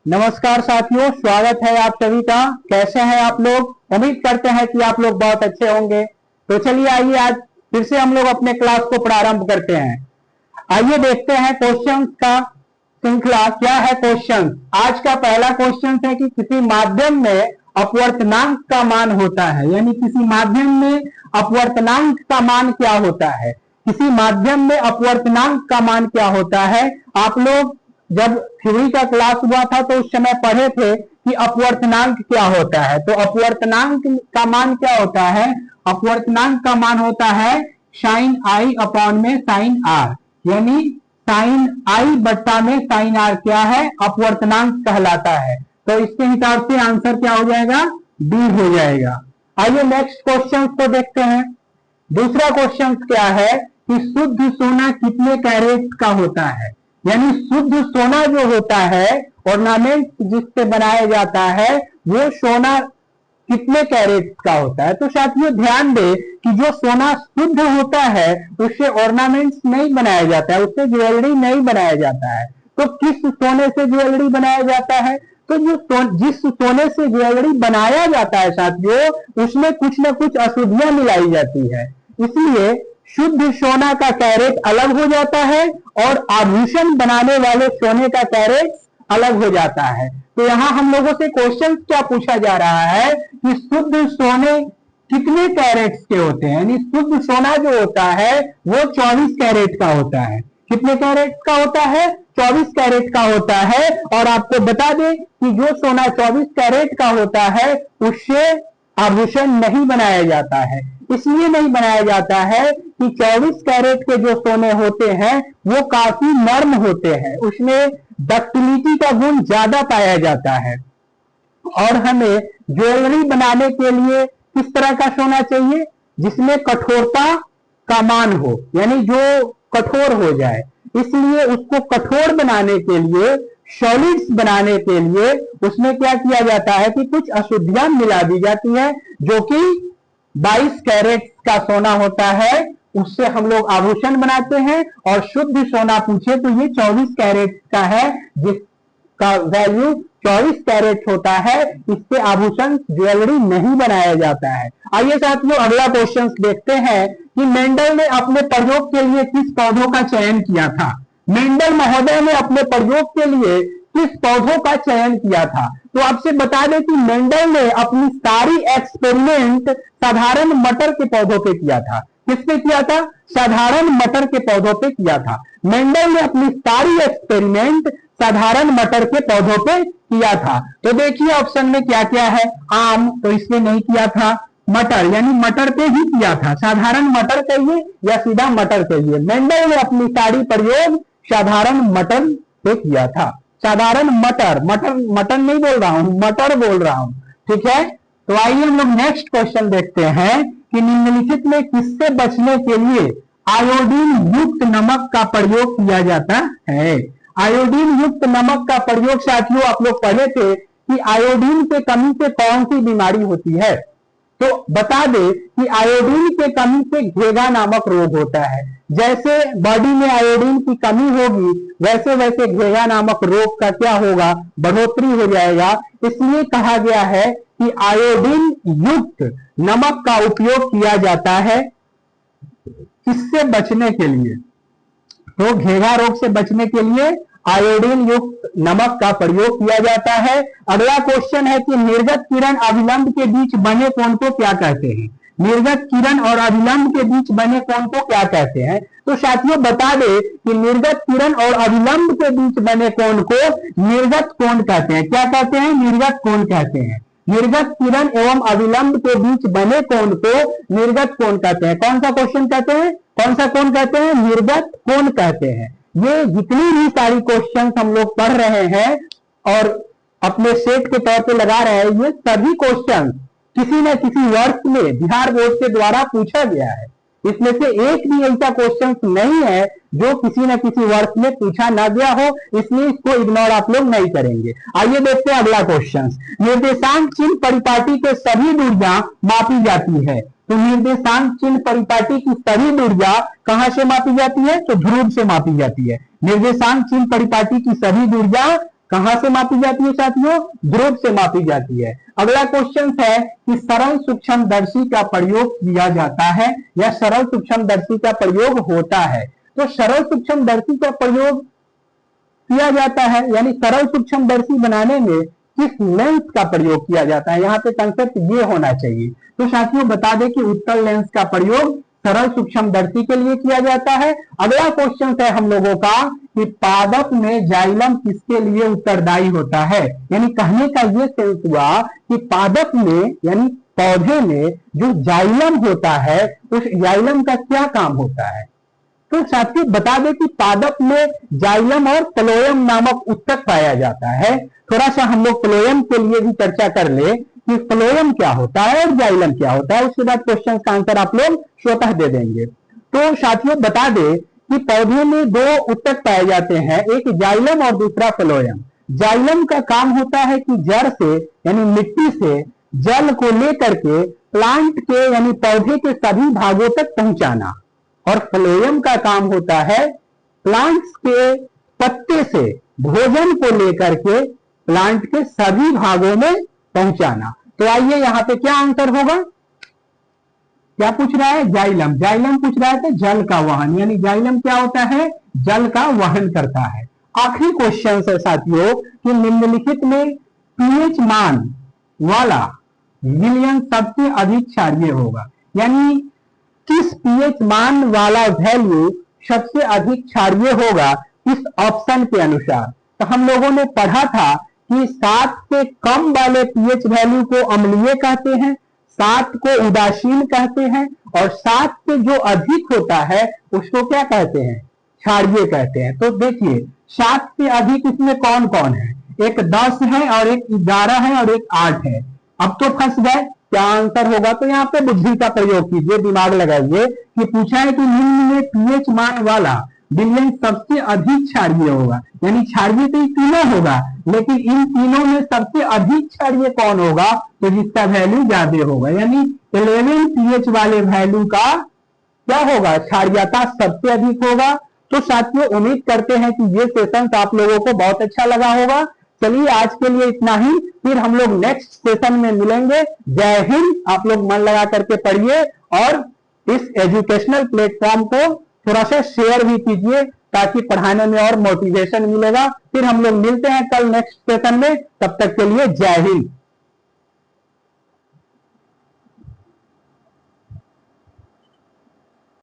नमस्कार साथियों, स्वागत है आप सभी का। कैसे हैं आप लोग? उम्मीद करते हैं कि आप लोग बहुत अच्छे होंगे। तो चलिए आइए आज फिर से हम लोग अपने क्लास को प्रारंभ करते हैं। आइए देखते हैं क्वेश्चंस का श्रृंखला क्या है। क्वेश्चन आज का पहला क्वेश्चन है कि किसी माध्यम में अपवर्तनांक का मान होता है, यानी किसी माध्यम में अपवर्तनांक का मान क्या होता है। किसी माध्यम में अपवर्तनांक का मान क्या होता है। आप लोग जब थ्योरी का क्लास हुआ था तो उस समय पढ़े थे कि अपवर्तनांक क्या होता है। तो अपवर्तनांक का मान क्या होता है? अपवर्तनांक का मान होता है साइन आई अपॉन में साइन आर, यानी साइन आई बट्टा में साइन आर क्या है? अपवर्तनांक कहलाता है। तो इसके हिसाब से आंसर क्या हो जाएगा? डी हो जाएगा। आइए नेक्स्ट क्वेश्चन को देखते हैं। दूसरा क्वेश्चन क्या है कि शुद्ध सोना कितने कैरेट का होता है, यानी शुद्ध सोना जो होता है, ऑर्नामेंट जिससे बनाया जाता है, वो सोना कितने कैरेट का होता है। तो साथियों ध्यान दें कि जो सोना शुद्ध होता है उससे ऑर्नामेंट्स नहीं बनाया जाता है, उससे ज्वेलरी नहीं बनाया जाता है। तो किस सोने से ज्वेलरी बनाया जाता है? तो जिस सोने से ज्वेलरी बनाया जाता है साथियों, उसमें कुछ न कुछ अशुद्धियां मिलाई जाती है। इसलिए शुद्ध सोना का कैरेट अलग हो जाता है और आभूषण बनाने वाले सोने का कैरेट अलग हो जाता है। तो यहां हम लोगों से क्वेश्चन क्या पूछा जा रहा है कि शुद्ध सोने कितने कैरेट्स के होते हैं, यानी शुद्ध सोना जो होता है वो 24 कैरेट का होता है। कितने कैरेट का होता है? 24 कैरेट का होता है। और आपको बता दें कि जो सोना 24 कैरेट का होता है उससे आभूषण नहीं बनाया जाता है। इसलिए नहीं बनाया जाता है कि 24 कैरेट के जो सोने होते हैं वो काफी नर्म होते हैं, उसमें डक्टिलिटी का गुण ज्यादा पाया जाता है। और हमें ज्वेलरी बनाने के लिए किस तरह का सोना चाहिए? जिसमें कठोरता का मान हो, यानी जो कठोर हो जाए। इसलिए उसको कठोर बनाने के लिए, सॉलिड्स बनाने के लिए उसमें क्या किया जाता है कि कुछ अशुद्धियां मिला दी जाती है, जो कि 22 कैरेट का सोना होता है, उससे हम लोग आभूषण बनाते हैं। और शुद्ध सोना पूछे तो ये 24 कैरेट का है, जिसका वैल्यू 24 कैरेट होता है। इससे आभूषण ज्वेलरी नहीं बनाया जाता है। आइए साथियों अगला क्वेश्चन देखते हैं कि मेंडल ने अपने प्रयोग के लिए किस पौधों का चयन किया था। मेंडल महोदय ने अपने प्रयोग के लिए किस पौधों का चयन किया था। तो आपसे बता दें कि मेंडल ने अपनी सारी एक्सपेरिमेंट साधारण मटर के पौधों पे किया था। किस पे किया था? साधारण मटर के पौधों पे किया था। मेंडल ने अपनी सारी एक्सपेरिमेंट साधारण मटर के पौधों पे किया था। तो देखिए ऑप्शन में क्या क्या है। आम, तो इसमें नहीं किया था। मटर, यानी मटर पे ही किया था। साधारण मटर कहिए या सीधा मटर कहिए, मेंडल ने अपनी सारी प्रयोग साधारण मटर पे किया था। साधारण मटर, मटन नहीं बोल रहा हूं, मटर बोल रहा हूं, ठीक है। तो आइए हम लोग नेक्स्ट क्वेश्चन देखते हैं कि निम्नलिखित में किससे बचने के लिए आयोडीन युक्त नमक का प्रयोग किया जाता है। आयोडीन युक्त नमक का प्रयोग साथियों आप लोग पढ़े थे कि आयोडीन के कमी से कौन सी बीमारी होती है। तो बता दे कि आयोडीन के कमी से घेगा नामक रोग होता है। जैसे बॉडी में आयोडीन की कमी होगी वैसे वैसे घेगा नामक रोग का क्या होगा? बढ़ोतरी हो जाएगा। इसलिए कहा गया है कि आयोडीन युक्त नमक का उपयोग किया जाता है किससे बचने के लिए? तो घेगा रोग से बचने के लिए आयोडीन युक्त नमक का प्रयोग किया जाता है। अगला क्वेश्चन है कि निर्गत किरण अभिलंब के बीच बने कोण को क्या कहते हैं। निर्गत किरण और अभिलंब के बीच बने कोण को क्या कहते हैं। तो साथियों बता दे कि निर्गत किरण और अभिलंब के बीच बने कोण को निर्गत कोण कहते हैं। क्या कहते हैं? निर्गत कोण कहते हैं। निर्गत किरण एवं अभिलंब के बीच बने कोण को निर्गत कोण कहते हैं। कौन सा क्वेश्चन कहते हैं? कौन सा कोण कहते हैं? निर्गत कोण कहते हैं। ये जितनी भी सारी क्वेश्चन हम लोग पढ़ रहे हैं और अपने सेट के तौर पे लगा रहे हैं, ये सभी क्वेश्चन किसी न किसी वर्ष में बिहार बोर्ड के द्वारा पूछा गया है। इसमें से एक भी ऐसा क्वेश्चन नहीं है जो किसी न किसी वर्ष में पूछा ना गया हो, इसलिए इसको इग्नोर आप लोग नहीं करेंगे। आइए देखते हैं अगला क्वेश्चन। निर्देशांक चिन्ह परिपाटी के सभी दूरियां मापी जाती है। तो निर्देशांक चिन्ह परिपाटी की सभी दूरियां कहां से मापी जाती है? तो ध्रुव से मापी जाती है। निर्देशांक चिन्ह परिपाटी की सभी दूरियां कहां से मापी जाती है साथियों? ध्रुव से मापी जाती है। अगला क्वेश्चन है कि सरल सूक्ष्मदर्शी का प्रयोग किया जाता है या सरल सूक्ष्मदर्शी का प्रयोग होता है। तो सरल सूक्ष्मदर्शी का प्रयोग किया जाता है, यानी सरल सूक्ष्मदर्शी बनाने में किस लेंस का प्रयोग किया जाता है, यहाँ पे कंसेप्ट ये होना चाहिए। तो साथियों बता दें कि उत्तल लेंस का प्रयोग सरल सूक्ष्मदर्शी के लिए किया जाता है। अगला क्वेश्चन है हम लोगों का कि पादप में जाइलम किसके लिए उत्तरदायी होता है, यानी कहने का ये सेंस हुआ कि पादप में यानी पौधे में जो जाइलम होता है उस जाइलम का क्या काम होता है। तो साथियों बता दें कि पादप में जाइलम और फ्लोएम नामक उत्तक पाया जाता है। थोड़ा सा हम लोग फ्लोएम के लिए भी चर्चा कर ले कि फ्लोएम क्या होता है और जाइलम क्या होता है, उसके बाद क्वेश्चन का आंसर आप लोग स्वतः दे देंगे। तो साथियों बता दें कि पौधे में दो उत्तक पाए जाते हैं, एक जाइलम और दूसरा फ्लोएम। जाइलम का काम होता है कि जड़ से यानी मिट्टी से जल को लेकर के प्लांट के यानी पौधे के सभी भागों तक पहुंचाना, और फ्लोएम का काम होता है प्लांट्स के पत्ते से भोजन को लेकर के प्लांट के सभी भागों में पहुंचाना। तो आइए यहां पे क्या आंसर होगा, क्या पूछ रहा है? जाइलम। जाइलम पूछ रहा है तो जल का वहन, यानी जाइलम क्या होता है? जल का वहन करता है। आखिरी क्वेश्चन है साथियों कि निम्नलिखित में पीएच मान वाला विलयन सबसे अधिक क्षारीय होगा, यानी किस पीएच मान वाला वैल्यू सबसे अधिक क्षारीय होगा इस ऑप्शन के अनुसार। तो हम लोगों ने पढ़ा था कि 7 से कम वाले पीएच वैल्यू को अम्लीय कहते हैं, 7 को उदासीन कहते हैं, और 7 से जो अधिक होता है उसको क्या कहते हैं? क्षारीय कहते हैं। तो देखिए 7 से अधिक इसमें कौन कौन है? एक 10 है और एक 11 है और एक 8 है। अब तो फंस गए, क्या आंसर होगा? तो यहाँ पे बुद्धि का प्रयोग कीजिए, दिमाग लगाइए कि पूछा है कि निम्न में पीएच मान वाला विलयन सबसे अधिक क्षारीय होगा, यानी क्षारीय तो तीनों होगा, लेकिन इन तीनों में सबसे अधिक क्षारीय कौन होगा? तो जिसका वैल्यू ज्यादा होगा, यानी 11 पीएच वाले वैल्यू का क्या होगा? क्षारीयता सबसे अधिक होगा। तो साथियों उम्मीद करते हैं कि ये सेशन आप लोगों को बहुत अच्छा लगा होगा। चलिए आज के लिए इतना ही, फिर हम लोग नेक्स्ट सेशन में मिलेंगे। जय हिंद। आप लोग मन लगा करके पढ़िए और इस एजुकेशनल प्लेटफॉर्म को थोड़ा सा शेयर भी कीजिए ताकि पढ़ाने में और मोटिवेशन मिलेगा। फिर हम लोग मिलते हैं कल नेक्स्ट सेशन में, तब तक के लिए जय हिंद।